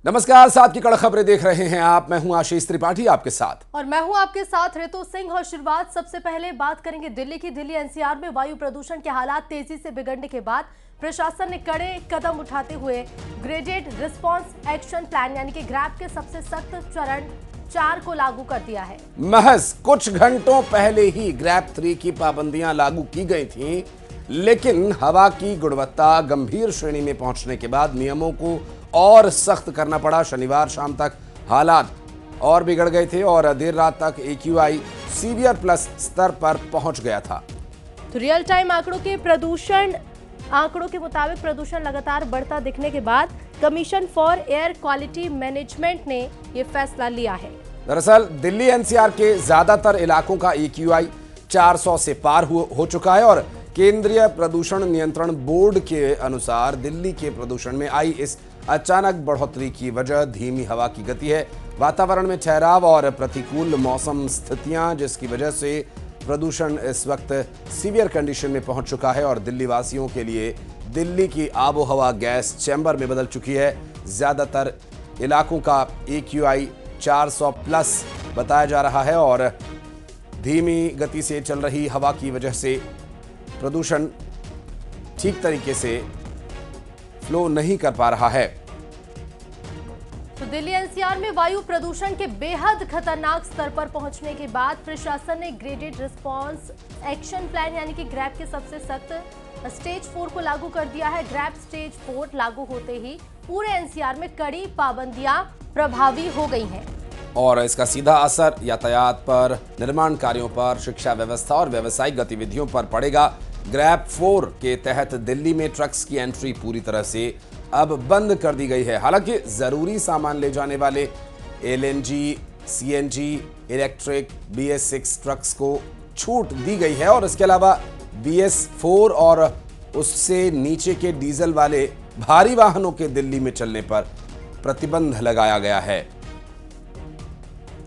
नमस्कार, साथ की कड़क खबरें देख रहे हैं आप। मैं हूं आशीष त्रिपाठी आपके साथ और मैं हूं आपके साथ ऋतु सिंह। और शुरुआत सबसे पहले बात करेंगे दिल्ली की। दिल्ली एनसीआर में वायु प्रदूषण के हालात तेजी से बिगड़ने के बाद प्रशासन ने कड़े कदम उठाते हुए ग्रेडेड रिस्पांस एक्शन प्लान यानी कि ग्रैप के सबसे सख्त चरण 4 को लागू कर दिया है। महज कुछ घंटों पहले ही ग्रैप 3 की पाबंदियां लागू की गई थीं, लेकिन हवा की गुणवत्ता गंभीर श्रेणी में पहुंचने के बाद नियमों को और सख्त करना पड़ा। शनिवार शाम तक हालात और बिगड़ गए थे और देर रात तक AQI सीवियर प्लस स्तर पर पहुंच गया था। तो रियल टाइम आंकड़ों के मुताबिक प्रदूषण लगातार बढ़ता दिखने के बाद commission for air quality management ने यह फैसला लिया है। दरअसल दिल्ली NCR के ज्यादातर इलाकों का AQI 400 से पार हो चुका है और केंद्रीय प्रदूषण नियंत्रण बोर्ड के अनुसार दिल्ली के प्रदूषण में आई इस अचानक बढ़ोतरी की वजह धीमी हवा की गति है, वातावरण में ठहराव और प्रतिकूल मौसम स्थितियां, जिसकी वजह से प्रदूषण इस वक्त सीवियर कंडीशन में पहुंच चुका है और दिल्ली वासियों के लिए दिल्ली की आबोहवा गैस चैम्बर में बदल चुकी है। ज्यादातर इलाकों का AQI 400 प्लस बताया जा रहा है और धीमी गति से चल रही हवा की वजह से प्रदूषण ठीक तरीके से फ्लो नहीं कर पा रहा है। तो दिल्ली NCR में वायु प्रदूषण के बेहद खतरनाक स्तर पर पहुंचने के बाद प्रशासन ने ग्रेडेड रिस्पांस एक्शन प्लान यानी कि ग्रैप के सबसे सख्त स्टेज 4 को लागू कर दिया है। ग्रैप स्टेज 4 लागू होते ही पूरे NCR में कड़ी पाबंदियां प्रभावी हो गई हैं और इसका सीधा असर यातायात पर, निर्माण कार्यों पर, शिक्षा व्यवस्था और व्यावसायिक गतिविधियों पर पड़ेगा। ग्रैप 4 के तहत दिल्ली में ट्रक्स की एंट्री पूरी तरह से अब बंद कर दी गई है। हालांकि जरूरी सामान ले जाने वाले LNG, CNG, electric BS6 trucks को छूट दी गई है और इसके अलावा BS4 और उससे नीचे के डीजल वाले भारी वाहनों के दिल्ली में चलने पर प्रतिबंध लगाया गया है।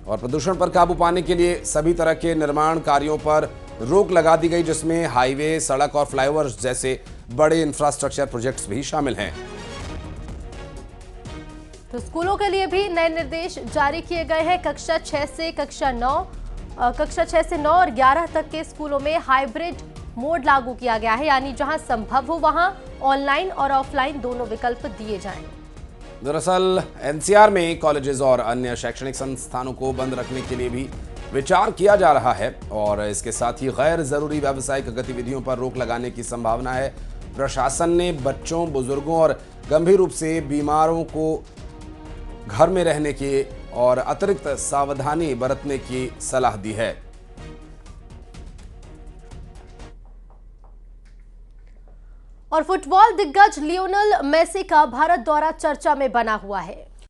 और प्रदूषण पर काबू पाने के लिए सभी तरह के निर्माण कार्यों पर रोक लगा दी गई, जिसमें हाईवे, सड़क और फ्लाईओवर्स जैसे बड़े इंफ्रास्ट्रक्चर प्रोजेक्ट्स भी शामिल हैं। तो स्कूलों के लिए भी नए निर्देश जारी किए गए हैं। कक्षा 6 से 9 और 11 तक के स्कूलों में हाइब्रिड मोड लागू किया गया है, यानी जहां संभव हो वहां ऑनलाइन और ऑफलाइन दोनों विकल्प दिए जाएं। दरअसल NCR में कॉलेजेस और अन्य शैक्षणिक संस्थानों को बंद रखने के लिए भी विचार किया जा रहा है और इसके साथ ही गैर जरूरी व्यावसायिक गतिविधियों पर रोक लगाने की संभावना है। प्रशासन ने बच्चों, बुजुर्गों और गंभीर रूप से बीमारों को घर में रहने की और अतिरिक्त सावधानी बरतने की सलाह दी है। और फुटबॉल दिग्गज लियोनेल मेसी का भारत दौरा चर्चा में बना हुआ है।